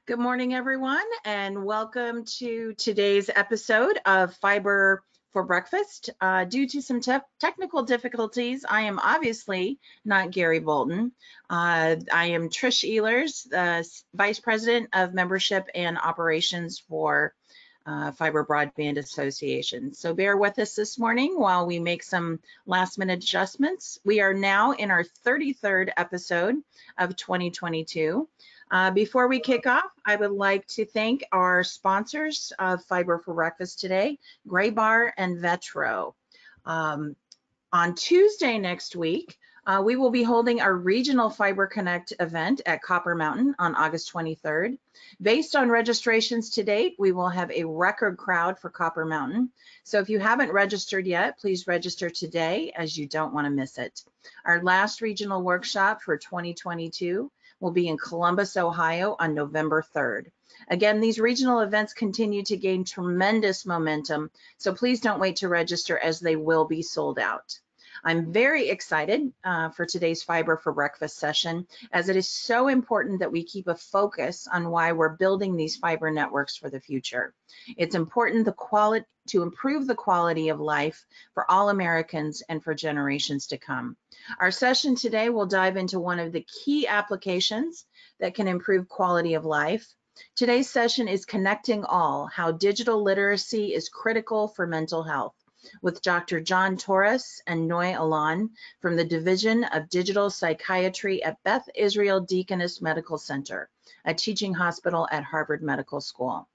Good morning, everyone, and welcome to today's episode of Fiber for Breakfast. Due to some technical difficulties, I am obviously not Gary Bolton. I am Trish Ehlers, the Vice President of Membership and Operations for Fiber Broadband Association. So bear with us this morning while we make some last-minute adjustments. We are now in our 33rd episode of 2022. Before we kick off, I would like to thank our sponsors of Fiber for Breakfast today, Gray Bar and Vetro. On Tuesday next week, we will be holding our regional Fiber Connect event at Copper Mountain on August 23rd. Based on registrations to date, we will have a record crowd for Copper Mountain. So if you haven't registered yet, please register today as you don't want to miss it. Our last regional workshop for 2022 will be in Columbus, Ohio on November 3rd. Again, these regional events continue to gain tremendous momentum, so please don't wait to register as they will be sold out. I'm very excited for today's Fiber for Breakfast session, as it is so important that we keep a focus on why we're building these fiber networks for the future. It's important to improve the quality of life for all Americans and for generations to come. Our session today will dive into one of the key applications that can improve quality of life. Today's session is Connecting All, How Digital Literacy is Critical for Mental Health, with Dr. John Torous and Noy Alon from the Division of Digital Psychiatry at Beth Israel Deaconess Medical Center, a teaching hospital at Harvard Medical School.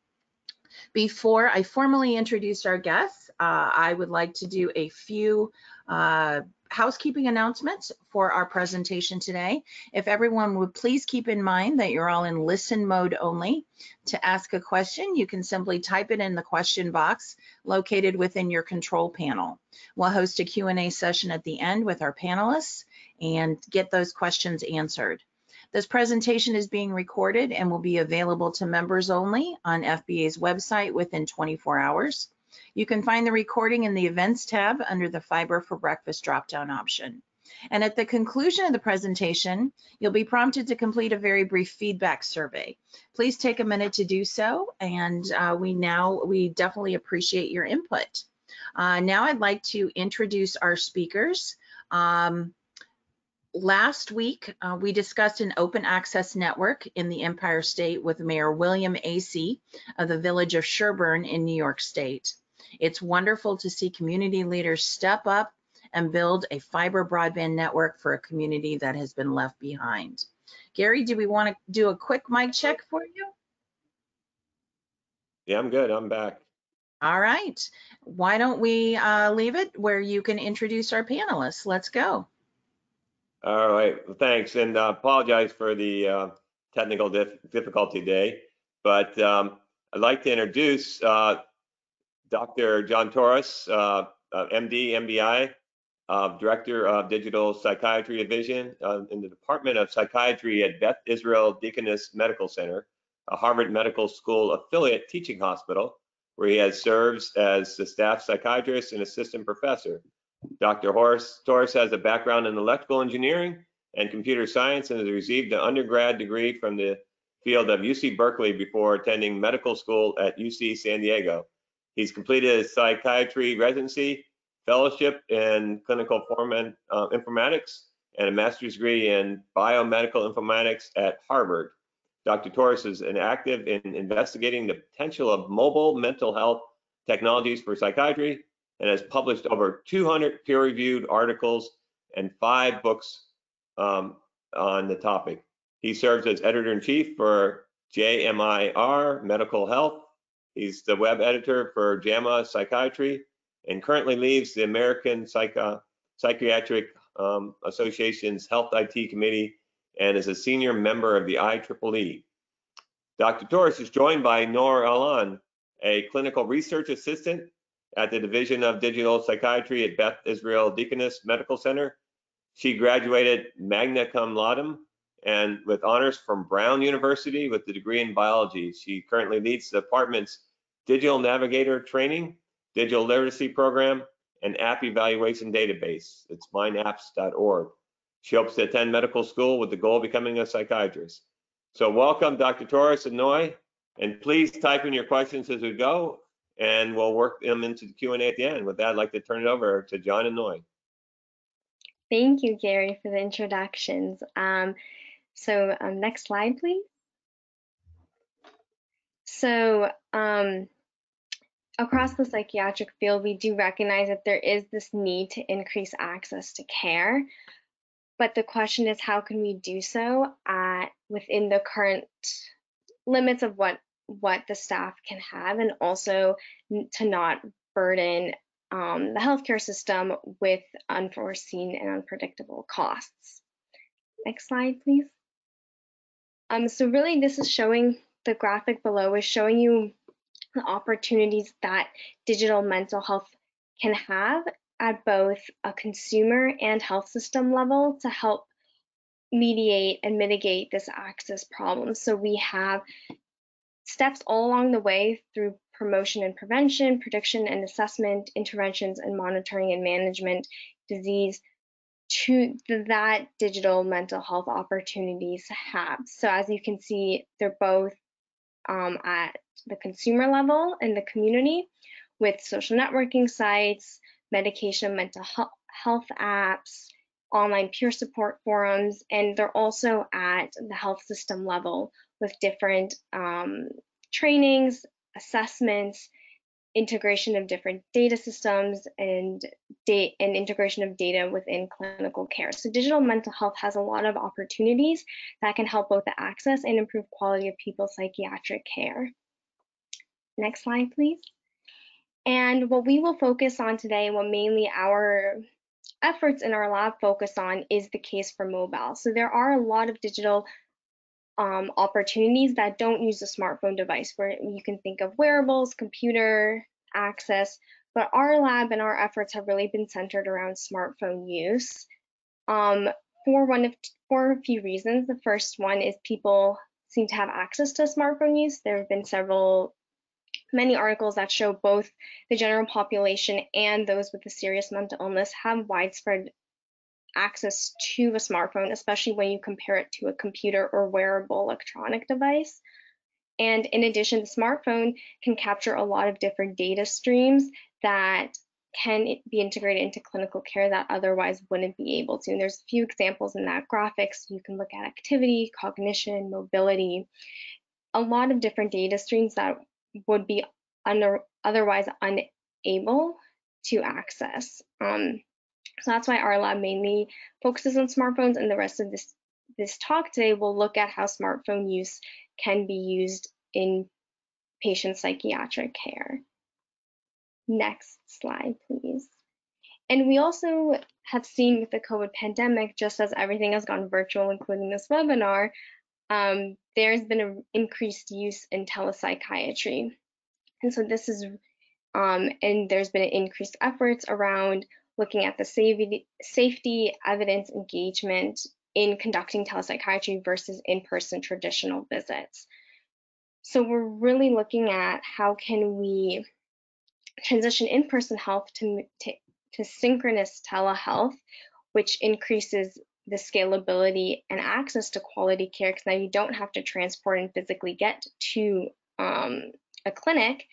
Before I formally introduce our guests, I would like to do a few housekeeping announcements for our presentation today. If everyone would please keep in mind that you're all in listen mode only. To ask a question, you can simply type it in the question box located within your control panel. We'll host a Q&A session at the end with our panelists and get those questions answered. This presentation is being recorded and will be available to members only on FBA's website within 24 hours. You can find the recording in the Events tab under the Fiber for Breakfast drop-down option. And at the conclusion of the presentation, you'll be prompted to complete a very brief feedback survey. Please take a minute to do so, and we definitely appreciate your input. Now I'd like to introduce our speakers. Last week, we discussed an open access network in the Empire State with Mayor William Acey of the village of Sherburne in New York State. It's wonderful to see community leaders step up and build a fiber broadband network for a community that has been left behind. Gary, do we want to do a quick mic check for you? Yeah, I'm good. I'm back. All right. Why don't we leave it where you can introduce our panelists? Let's go. All right, well, thanks, and apologize for the technical difficulty today, but I'd like to introduce Dr. John Torous, MD, MBI, Director of Digital Psychiatry Division in the Department of Psychiatry at Beth Israel Deaconess Medical Center, a Harvard Medical School affiliate teaching hospital, where he serves as the staff psychiatrist and assistant professor. Dr. Torous has a background in electrical engineering and computer science and has received an undergrad degree from the field of UC Berkeley before attending medical school at UC San Diego. He's completed a psychiatry residency, fellowship in clinical informatics, and a master's degree in biomedical informatics at Harvard. Dr. Torous is active in investigating the potential of mobile mental health technologies for psychiatry, and has published over 200 peer-reviewed articles and 5 books on the topic. He serves as editor-in-chief for JMIR Medical Health. He's the web editor for JAMA Psychiatry, and currently leads the American Psychiatric Association's Health IT Committee, and is a senior member of the IEEE. Dr. Torous is joined by Noy Alon, a clinical research assistant at the Division of Digital Psychiatry at Beth Israel Deaconess Medical Center. She graduated magna cum ladum and with honors from Brown University with the degree in biology. She currently leads the department's digital navigator training, digital literacy program, and app evaluation database. It's mineapps.org. She hopes to attend medical school with the goal of becoming a psychiatrist. So welcome, Dr. Torous and Noy, and please type in your questions as we go, and we'll work them into the Q&A at the end. With that, I'd like to turn it over to John and Noy. Thank you, Gary, for the introductions. Next slide, please. So across the psychiatric field, we do recognize that there is this need to increase access to care. But the question is, how can we do so within the current limits of what the staff can have, and also to not burden the healthcare system with unforeseen and unpredictable costs. Next slide, please. So really, this is showing, the graphic below is showing you the opportunities that digital mental health can have at both a consumer and health system level to help mediate and mitigate this access problem. So we have steps all along the way through promotion and prevention, prediction and assessment, interventions and monitoring and management, disease, to that digital mental health opportunities have. So as you can see, they're both at the consumer level in the community with social networking sites, medication and mental health apps, online peer support forums, and they're also at the health system level with different trainings, assessments, integration of different data systems, and integration of data within clinical care. So digital mental health has a lot of opportunities that can help both the access and improve quality of people's psychiatric care. Next slide, please. And what we will focus on today, and what mainly our efforts in our lab focus on, is the case for mobile. So there are a lot of digital opportunities that don't use a smartphone device, where you can think of wearables, computer access, but our lab and our efforts have really been centered around smartphone use for a few reasons. The first one is people seem to have access to smartphone use. There have been many articles that show both the general population and those with a serious mental illness have widespread access to a smartphone, especially when you compare it to a computer or wearable electronic device. And in addition, the smartphone can capture a lot of different data streams that can be integrated into clinical care that otherwise wouldn't be able to. And there's a few examples in that graphics. You can look at activity, cognition, mobility, a lot of different data streams that would be otherwise unable to access. So that's why our lab mainly focuses on smartphones, and the rest of this talk today will look at how smartphone use can be used in patient psychiatric care. Next slide, please. And we also have seen with the COVID pandemic, just as everything has gone virtual, including this webinar, there's been an increased use in telepsychiatry. And so this is, and there's been an increased efforts around looking at the safety, evidence, engagement in conducting telepsychiatry versus in-person traditional visits. So we're really looking at how can we transition in-person health to synchronous telehealth, which increases the scalability and access to quality care, because now you don't have to transport and physically get to a clinic.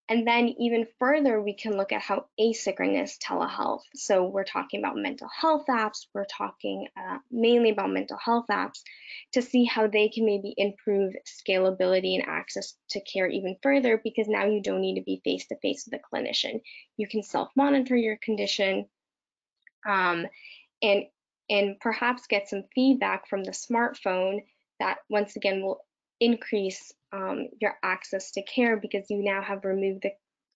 And then even further, we can look at how asynchronous telehealth. So we're talking about mental health apps. We're talking mainly about mental health apps to see how they can maybe improve scalability and access to care even further, because now you don't need to be face-to-face with a clinician. You can self-monitor your condition and perhaps get some feedback from the smartphone that once again will increase your access to care, because you now have removed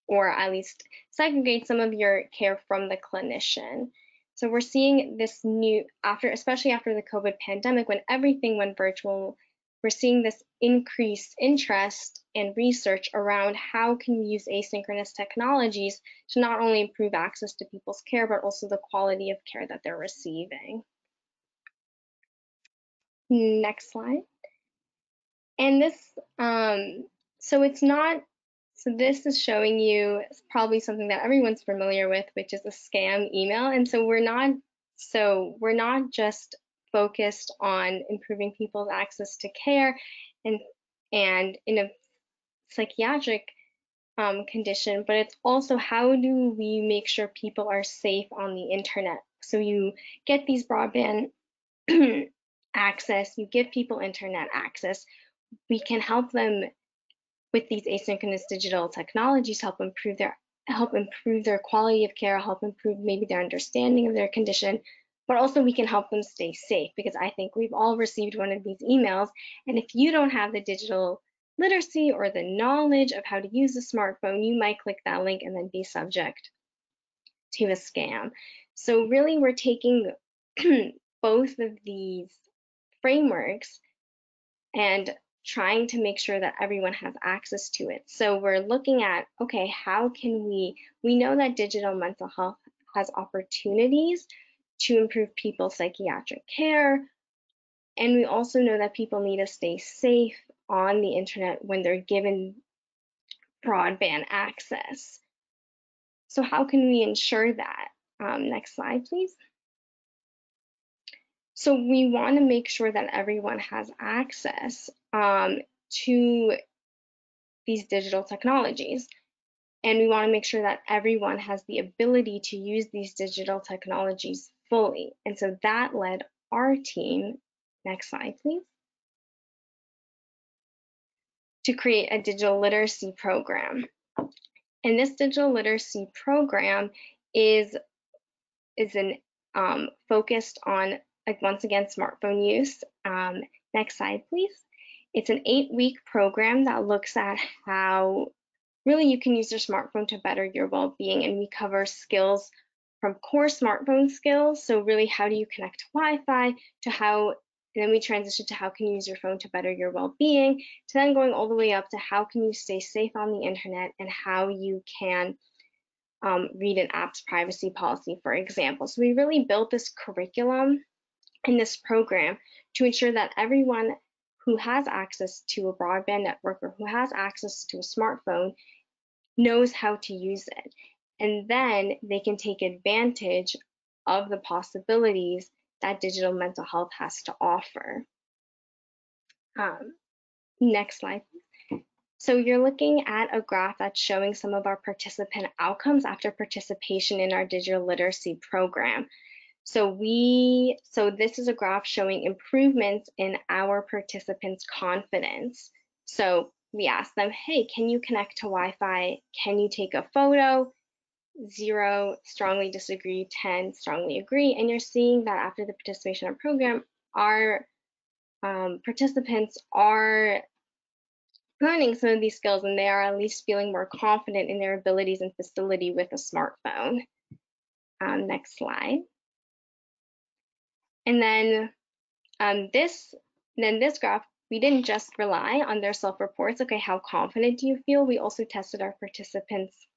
or at least segregate some of your care from the clinician. So we're seeing this new, especially after the COVID pandemic, when everything went virtual, we're seeing this increased interest and research around how can we use asynchronous technologies to not only improve access to people's care, but also the quality of care that they're receiving. Next slide. And this, so this is showing you probably something that everyone's familiar with, which is a scam email. And so we're not just focused on improving people's access to care and in a psychiatric condition, but it's also how do we make sure people are safe on the internet. So you get these broadband access, you give people internet access, we can help them with these asynchronous digital technologies, help improve their quality of care, help improve maybe their understanding of their condition, but also we can help them stay safe, because I think we've all received one of these emails, and if you don't have the digital literacy or the knowledge of how to use a smartphone, you might click that link and then be subject to a scam. So really we're taking both of these frameworks and trying to make sure that everyone has access to it. So we're looking at, okay, how can we know that digital mental health has opportunities to improve people's psychiatric care, and we also know that people need to stay safe on the internet when they're given broadband access. So how can we ensure that? Next slide, please. So we want to make sure that everyone has access to these digital technologies. And we want to make sure that everyone has the ability to use these digital technologies fully. And so that led our team, next slide, please, to create a digital literacy program. And this digital literacy program is focused on, once again, smartphone use. Next slide, please. It's an 8-week program that looks at how really you can use your smartphone to better your well-being, and we cover skills from core smartphone skills, so really how do you connect to Wi-Fi, to how, and then we transition to how can you use your phone to better your well-being, to then going all the way up to how can you stay safe on the internet and how you can read an app's privacy policy, for example. So we really built this curriculum in this program to ensure that everyone who has access to a broadband network or who has access to a smartphone knows how to use it. And then they can take advantage of the possibilities that digital mental health has to offer. Next slide. So you're looking at a graph that's showing some of our participant outcomes after participation in our digital literacy program. So this is a graph showing improvements in our participants' confidence. So we asked them, hey, can you connect to Wi-Fi? Can you take a photo? 0, strongly disagree, 10, strongly agree. And you're seeing that after the participation in our program, our participants are learning some of these skills, and they are at least feeling more confident in their abilities and facility with a smartphone. Next slide. And then this graph, we didn't just rely on their self-reports. Okay, how confident do you feel? We also tested our participants'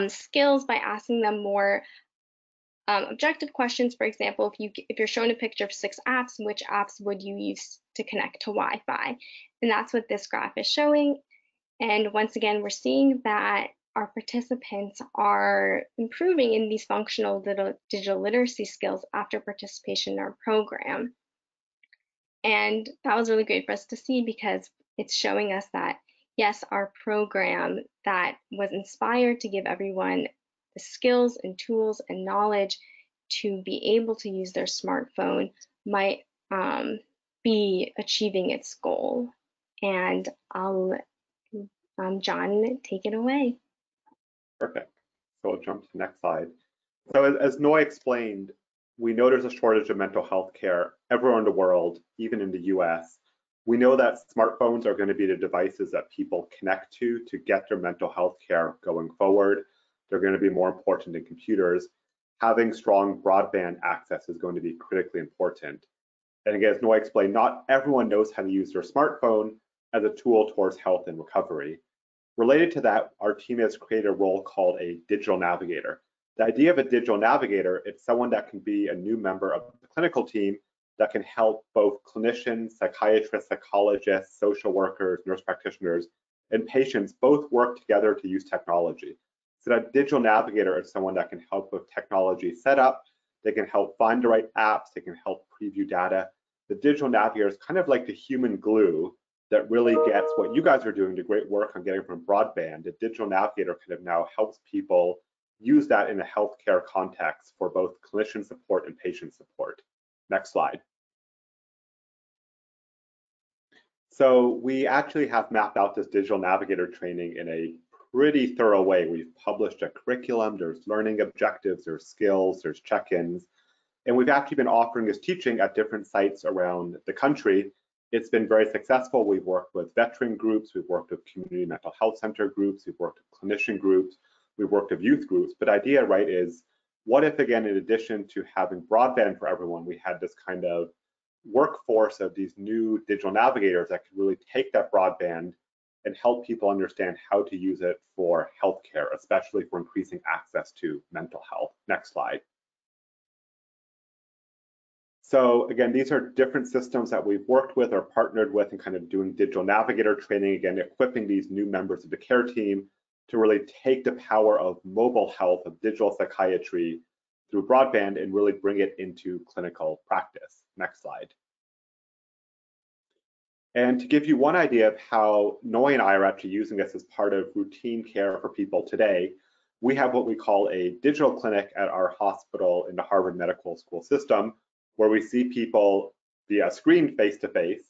skills by asking them more objective questions. For example, if you're shown a picture of 6 apps, which apps would you use to connect to Wi-Fi? And that's what this graph is showing. And once again, we're seeing that our participants are improving in these functional digital literacy skills after participation in our program. And that was really great for us to see, because it's showing us that, yes, our program that was inspired to give everyone the skills and tools and knowledge to be able to use their smartphone might be achieving its goal. And I'll let John take it away. Perfect. So we'll jump to the next slide. So as Noy explained, we know there's a shortage of mental health care everywhere in the world, even in the US. We know that smartphones are going to be the devices that people connect to get their mental health care going forward. They're going to be more important than computers. Having strong broadband access is going to be critically important. And again, as Noy explained, not everyone knows how to use their smartphone as a tool towards health and recovery. Related to that, our team has created a role called a digital navigator. The idea of a digital navigator, it's someone that can be a new member of the clinical team that can help both clinicians, psychiatrists, psychologists, social workers, nurse practitioners, and patients both work together to use technology. So that digital navigator is someone that can help with technology setup, They can help find the right apps. They can help preview data. The digital navigator is kind of like the human glue that really gets what you guys are doing, the great work on getting from broadband. The digital navigator kind of now helps people use that in a healthcare context for both clinician support and patient support. Next slide. So we actually have mapped out this digital navigator training in a pretty thorough way. We've published a curriculum, there's learning objectives, there's skills, there's check-ins, and we've actually been offering this teaching at different sites around the country. It's been very successful. We've worked with veteran groups, we've worked with community mental health center groups, we've worked with clinician groups, we've worked with youth groups. But the idea, right, is what if, again, in addition to having broadband for everyone, we had this kind of workforce of these new digital navigators that could really take that broadband and help people understand how to use it for healthcare, especially for increasing access to mental health. Next slide. So again, these are different systems that we've worked with or partnered with and kind of doing digital navigator training, again, equipping these new members of the care team to really take the power of mobile health, of digital psychiatry through broadband and really bring it into clinical practice. Next slide. And to give you one idea of how Noy and I are actually using this as part of routine care for people today, we have what we call a digital clinic at our hospital in the Harvard Medical School system, where we see people via screen face-to-face.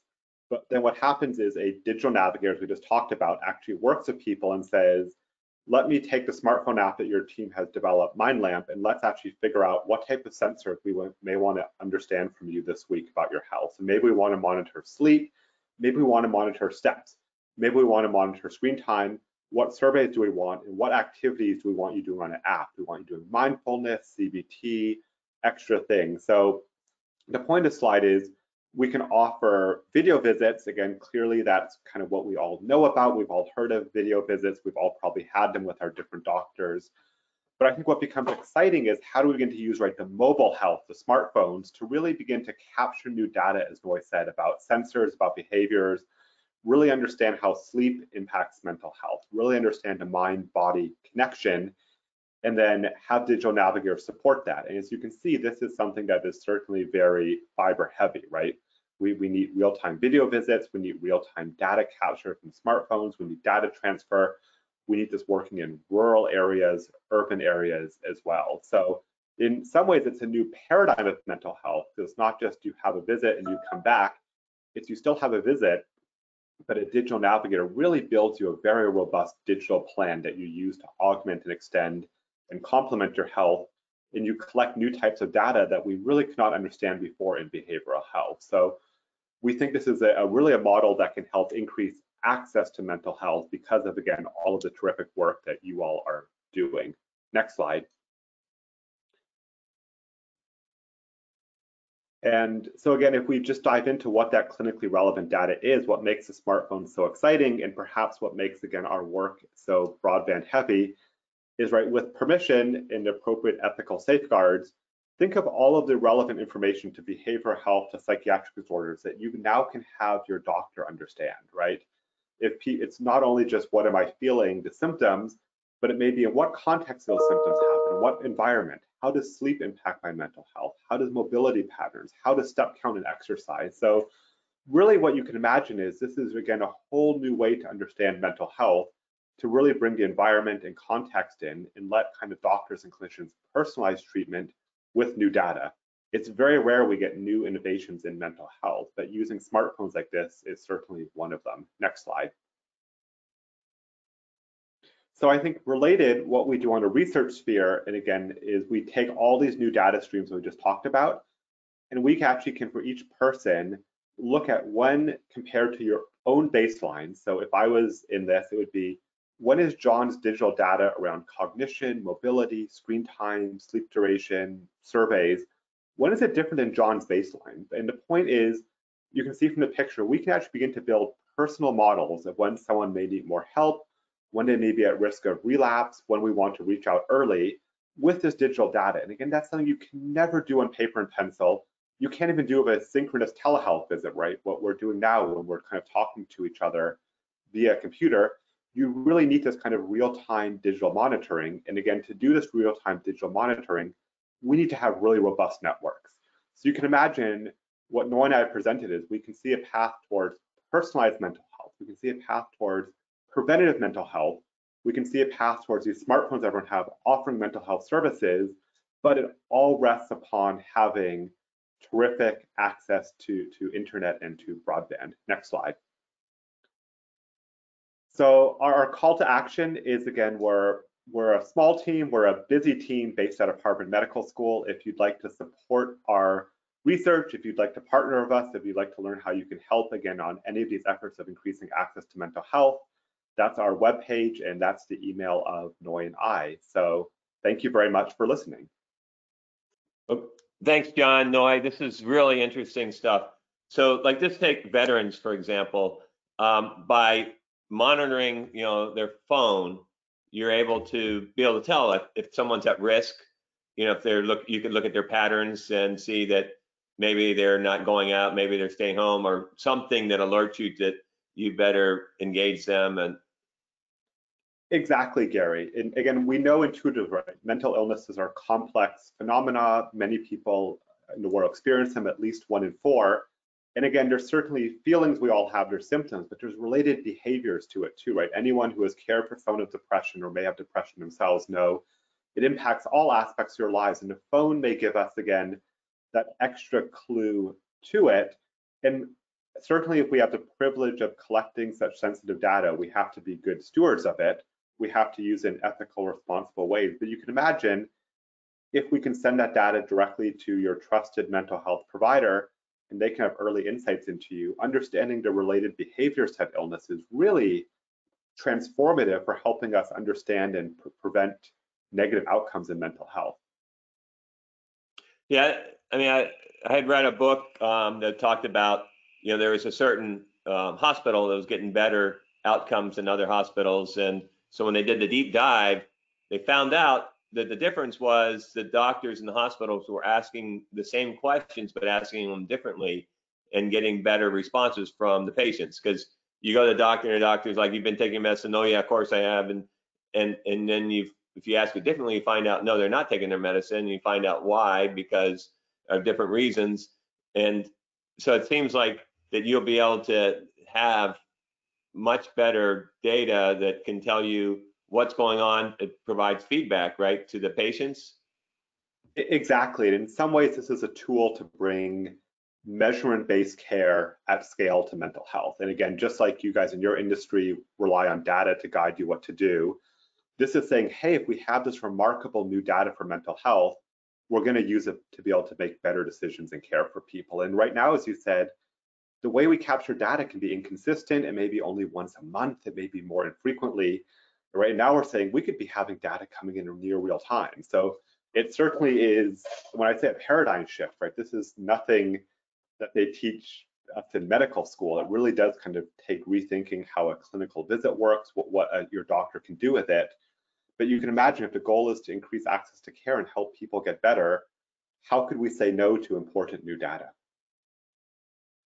But then what happens is a digital navigator, as we just talked about, actually works with people and says, let me take the smartphone app that your team has developed, MindLamp, and let's actually figure out what type of sensors we may want to understand from you this week about your health. So maybe we want to monitor sleep, maybe we want to monitor steps, maybe we want to monitor screen time, what surveys do we want, and what activities do we want you doing on an app? Do we want you doing mindfulness, CBT, extra things? So the point of the slide is we can offer video visits. Again, clearly that's kind of what we all know about. We've all heard of video visits. We've all probably had them with our different doctors. But I think what becomes exciting is how do we begin to use, right, the mobile health, the smartphones, to really begin to capture new data, as Noy said, about sensors, about behaviors, really understand how sleep impacts mental health, really understand the mind-body connection, and then have digital navigators support that. And as you can see, this is something that is certainly very fiber heavy, right? We need real-time video visits, we need real-time data capture from smartphones, we need data transfer, we need this working in rural areas, urban areas as well. So in some ways, it's a new paradigm of mental health. It's not just you have a visit and you come back, it's you still have a visit, but a digital navigator really builds you a very robust digital plan that you use to augment and extend and complement your health, and you collect new types of data that we really could not understand before in behavioral health. So we think this is really a model that can help increase access to mental health because of, again, all of the terrific work that you all are doing. Next slide. And so again, if we just dive into what that clinically relevant data is, what makes the smartphone so exciting, and perhaps what makes, again, our work so broadband heavy, is, right, with permission and appropriate ethical safeguards, think of all of the relevant information to behavioral health, to psychiatric disorders that you now can have your doctor understand, right? If it's not only just what am I feeling, the symptoms, but it may be in what context those symptoms happen, what environment, how does sleep impact my mental health, how does mobility patterns, how does step count and exercise. So really what you can imagine is this is, again, a whole new way to understand mental health, to really bring the environment and context in and let kind of doctors and clinicians personalize treatment with new data. It's very rare we get new innovations in mental health, but using smartphones like this is certainly one of them. Next slide. So I think related, what we do on a research sphere, and again, is we take all these new data streams that we just talked about, and we actually can, for each person, look at when compared to your own baseline. So if I was in this, it would be, when is John's digital data around cognition, mobility, screen time, sleep duration, surveys, when is it different than John's baseline? And the point is, you can see from the picture, we can actually begin to build personal models of when someone may need more help, when they may be at risk of relapse, when we want to reach out early with this digital data. And again, that's something you can never do on paper and pencil. You can't even do a synchronous telehealth visit, right? What we're doing now when we're kind of talking to each other via computer, you really need this kind of real-time digital monitoring. And again, to do this real-time digital monitoring, we need to have really robust networks. So you can imagine what Noy and I presented is we can see a path towards personalized mental health. We can see a path towards preventative mental health. We can see a path towards these smartphones everyone have offering mental health services, but it all rests upon having terrific access to internet and to broadband. Next slide. So our call to action is, again, we're a small team, we're a busy team based out of Harvard Medical School. If you'd like to support our research, if you'd like to partner with us, if you'd like to learn how you can help, again, on any of these efforts of increasing access to mental health, that's our webpage, and that's the email of Noy and I. So thank you very much for listening. Thanks, John. Noy, this is really interesting stuff. So like just take veterans, for example, by monitoring, their phone, you're able to tell if someone's at risk. If you can look at their patterns and see that maybe they're not going out, maybe they're staying home, or something that alerts you that you better engage them. And exactly, Gary. And again, we know intuitively, right? Mental illnesses are complex phenomena. Many people in the world experience them, at least 1 in 4. And again, there's certainly feelings we all have, there's symptoms, but there's related behaviors to it too, right? Anyone who has cared for someone with depression or may have depression themselves know it impacts all aspects of your lives. And the phone may give us, again, that extra clue to it. And certainly if we have the privilege of collecting such sensitive data, we have to be good stewards of it. We have to use it in ethical, responsible ways. But you can imagine if we can send that data directly to your trusted mental health provider, and they can have early insights into you, understanding the related behaviors to that illness is really transformative for helping us understand and prevent negative outcomes in mental health. Yeah, I mean, I had read a book that talked about, there was a certain hospital that was getting better outcomes than other hospitals. And so when they did the deep dive, they found out that the difference was the doctors in the hospitals were asking the same questions, but asking them differently and getting better responses from the patients. Because you go to the doctor and the doctor's like, you've been taking medicine? Oh yeah, of course I have. And then if you ask it differently, you find out, no, they're not taking their medicine. You find out why, because of different reasons. And so it seems like that you'll be able to have much better data that can tell you what's going on. It provides feedback, right, to the patients. Exactly. And in some ways, this is a tool to bring measurement-based care at scale to mental health. And again, just like you guys in your industry rely on data to guide you what to do, this is saying, hey, if we have this remarkable new data for mental health, we're going to use it to be able to make better decisions and care for people. And right now, as you said, the way we capture data can be inconsistent. It may be only once a month. It may be more infrequently. Right now, we're saying we could be having data coming in near real time. So it certainly is, when I say a paradigm shift, right, this is nothing that they teach us in medical school. It really does kind of take rethinking how a clinical visit works, what your doctor can do with it. But you can imagine if the goal is to increase access to care and help people get better, how could we say no to important new data?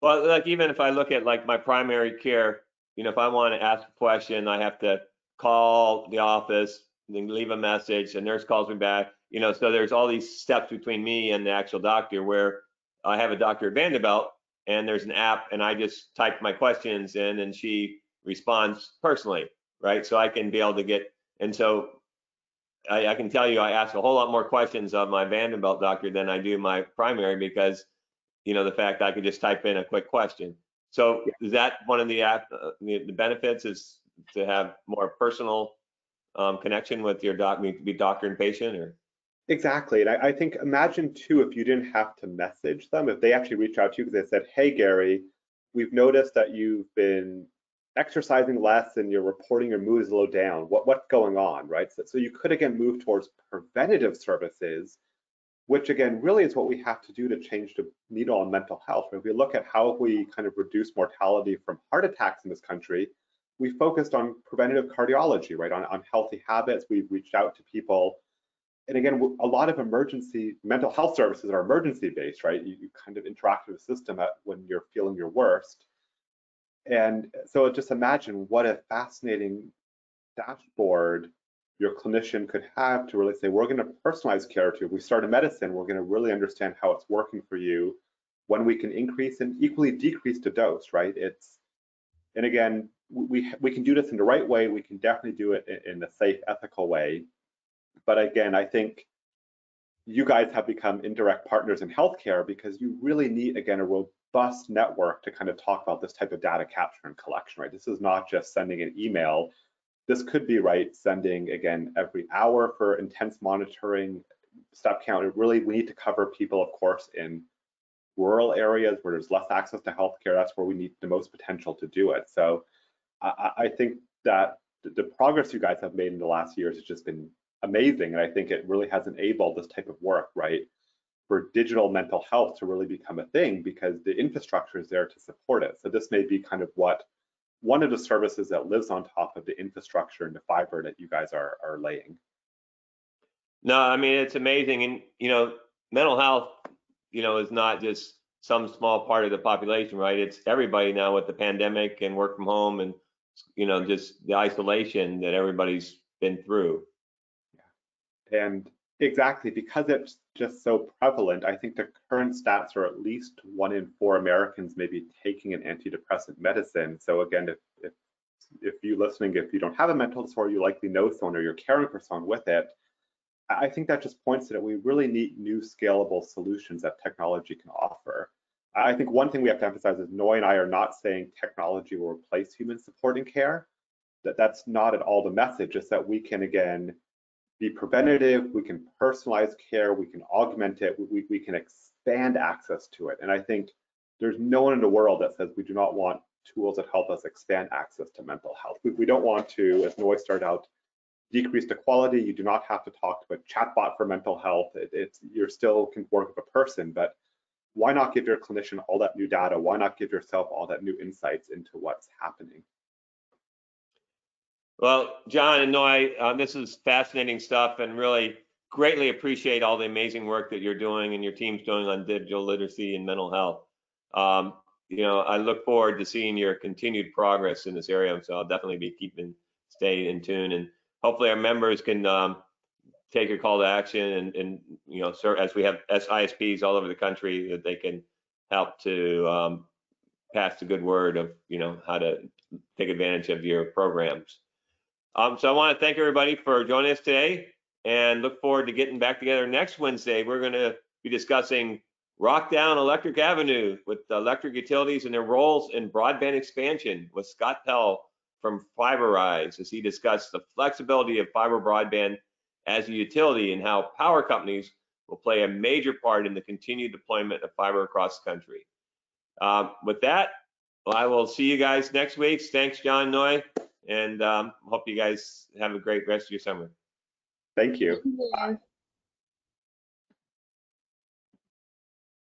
Well, like even if I look at like my primary care, if I want to ask a question, I have to call the office, then leave a message, the nurse calls me back, so there's all these steps between me and the actual doctor, where I have a doctor at Vanderbilt and there's an app and I just type my questions in and she responds personally, right? So I can be able to get, and so I can tell you I ask a whole lot more questions of my Vanderbilt doctor than I do my primary, because the fact I could just type in a quick question. So is that one of the benefits, is to have more personal connection with your be doctor and patient? Or exactly. And I think, imagine too, if you didn't have to message them, if they actually reached out to you because they said, hey Gary, we've noticed that you've been exercising less and you're reporting your mood is a little down. What's going on, right? So you could again move towards preventative services, which again really is what we have to do to change the needle on mental health. If we look at how we kind of reduce mortality from heart attacks in this country, we focused on preventative cardiology, right? On healthy habits. We've reached out to people. And again, a lot of emergency mental health services are emergency based, right? You kind of interact with the system when you're feeling your worst. And so just imagine what a fascinating dashboard your clinician could have to really say, we're going to personalize care to you. If we start a medicine, we're going to really understand how it's working for you, when we can increase and equally decrease the dose, right? And again, we can do this in the right way. We can definitely do it in a safe, ethical way. But again, I think you guys have become indirect partners in healthcare because you really need, again, a robust network to kind of talk about this type of data capture and collection, right? This is not just sending an email. This could be, right, sending, again, every hour for intense monitoring, step count. We need to cover people, of course, in rural areas where there's less access to healthcare. That's where we need the most potential to do it. So I think that the progress you guys have made in the last years has just been amazing. And I think it really has enabled this type of work, right, for digital mental health to really become a thing because the infrastructure is there to support it. So this may be kind of one of the services that lives on top of the infrastructure and the fiber that you guys are laying. No, I mean, it's amazing. And, you know, mental health, you know, is not just some small part of the population, right? It's everybody now with the pandemic and work from home and, you know, just the isolation that everybody's been through. Yeah. And exactly, because it's just so prevalent, I think the current stats are at least 1 in 4 Americans may be taking an antidepressant medicine. So again, if you listening, if you don't have a mental disorder, you likely know someone or you're caring for someone with it. I think that just points to that we really need new scalable solutions that technology can offer. I think one thing we have to emphasize is Noy and I are not saying technology will replace human support and care. That's not at all the message. It's that we can, again, be preventative, we can personalize care, we can augment it, we can expand access to it. And I think there's no one in the world that says we do not want tools that help us expand access to mental health. We don't want to, as Noy started out, decrease the quality. You do not have to talk to a chatbot for mental health. You still can work with a person, but why not give your clinician all that new data? Why not give yourself all that new insights into what's happening? Well, John and Noy, this is fascinating stuff, and really greatly appreciate all the amazing work that you're doing and your team's doing on digital literacy and mental health. You know, I look forward to seeing your continued progress in this area, so I'll definitely be stay in tune, and hopefully our members can take a call to action and you know, as we have ISPs all over the country, that they can help to pass the good word of, you know, how to take advantage of your programs. So I want to thank everybody for joining us today and look forward to getting back together next Wednesday. We're going to be discussing Rock Down Electric Avenue with the electric utilities and their roles in broadband expansion with Scott Pell from FiberRise, as he discussed the flexibility of fiber broadband as a utility and how power companies will play a major part in the continued deployment of fiber across the country. With that, well, I will see you guys next week. Thanks, John, Noy, and hope you guys have a great rest of your summer. Thank you. Yeah.